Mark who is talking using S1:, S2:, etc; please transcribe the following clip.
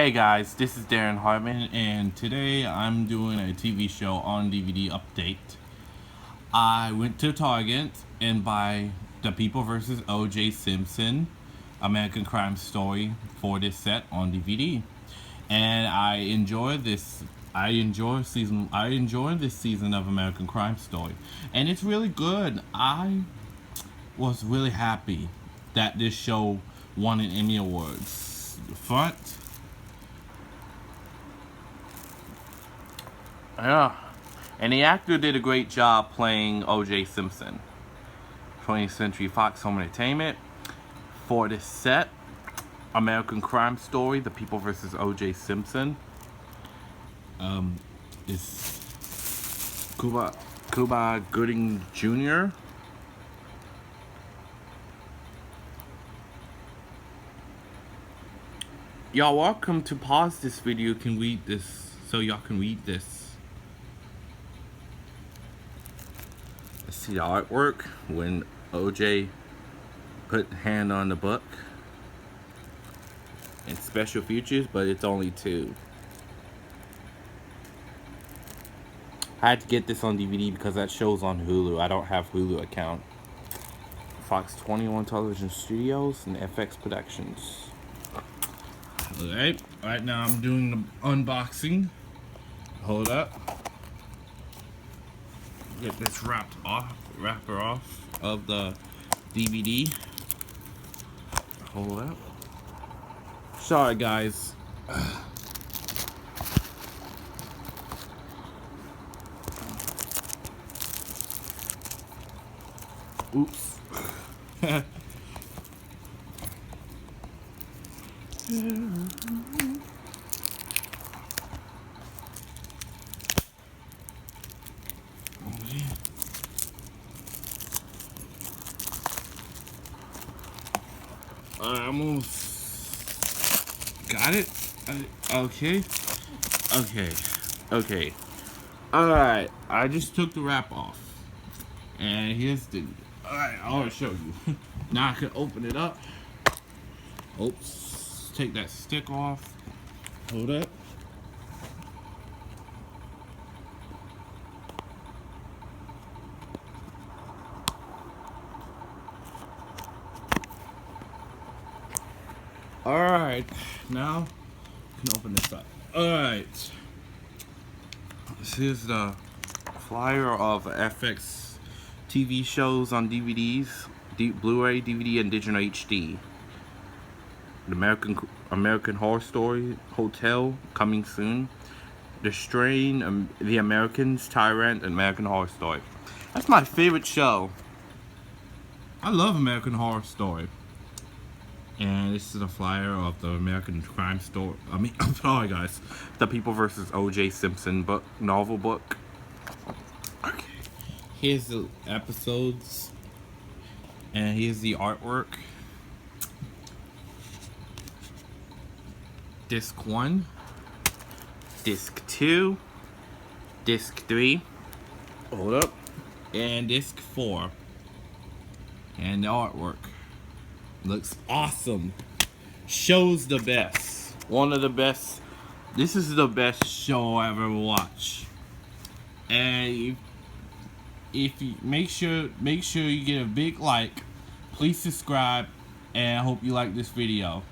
S1: Hey guys, this is Darren Hartman, and today I'm doing a TV show on DVD update. I went to Target and buy The People vs. OJ Simpson, American Crime Story for this set on DVD, and I enjoy this season of American Crime Story, and it's really good. I was really happy that this show won an Emmy Awards. Front. Yeah. And the actor did a great job playing OJ Simpson. 20th Century Fox Home Entertainment. For this set, American Crime Story, The People vs. OJ Simpson. Is Cuba Gooding Jr. Y'all welcome to pause this video. You can read this so y'all can read this. See the artwork when OJ put hand on the book, and special features, but it's only 2. I had to get this on DVD because that show's on Hulu. I don't have Hulu account. Fox 21 Television Studios and FX Productions. Alright, right now I'm doing the unboxing. Hold up. Get this wrapper off of the DVD. Hold up. Sorry guys. Oops. I almost got it. Okay. Alright, I just took the wrap off. And here's the... Alright, I'll show you. Now I can open it up. Oops. Take that stick off. Hold up. Alright, now you can open this up. Alright, this is the flyer of FX TV shows on DVDs, Blu-ray, DVD, and digital HD. The American Horror Story Hotel, coming soon. The Strain, The Americans, Tyrant, and American Horror Story. That's my favorite show. I love American Horror Story. And this is a flyer of the American Crime Story. I'm sorry guys. The People vs. OJ Simpson book, novel book. Okay. Here's the episodes. And here's the artwork. Disc 1. Disc 2. Disc 3. Hold up. And disc 4. And the artwork. Looks awesome. Show's the best. One of the best. This is the best show I ever watched. And if you make sure you get a big like. Please subscribe, and I hope you like this video.